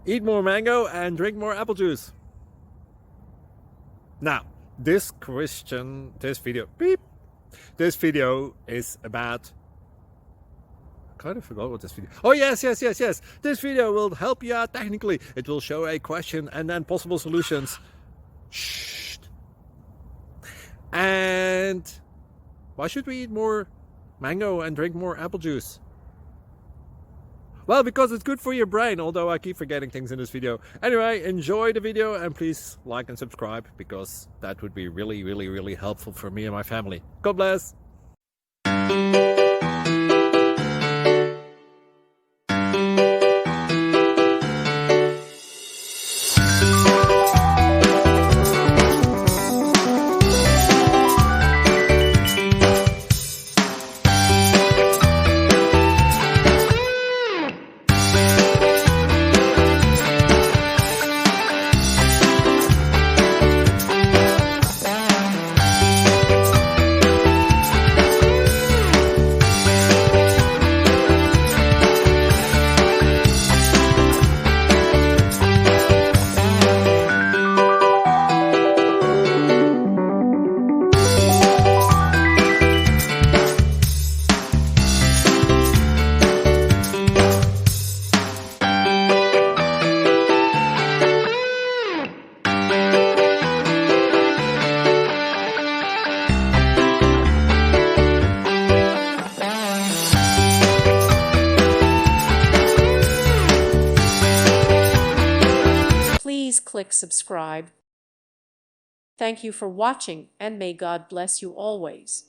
Eat more mango and drink more apple juice. Now, this video is about, I kind of forgot what this video. Oh, yes. This video will help you out technically. It will show a question and then possible solutions. Shh. And why should we eat more mango and drink more apple juice? Well, because it's good for your brain, although I keep forgetting things in this video. Anyway, enjoy the video and please like and subscribe, because that would be really helpful for me and my family. God bless! Please click subscribe. Thank you for watching, and may God bless you always.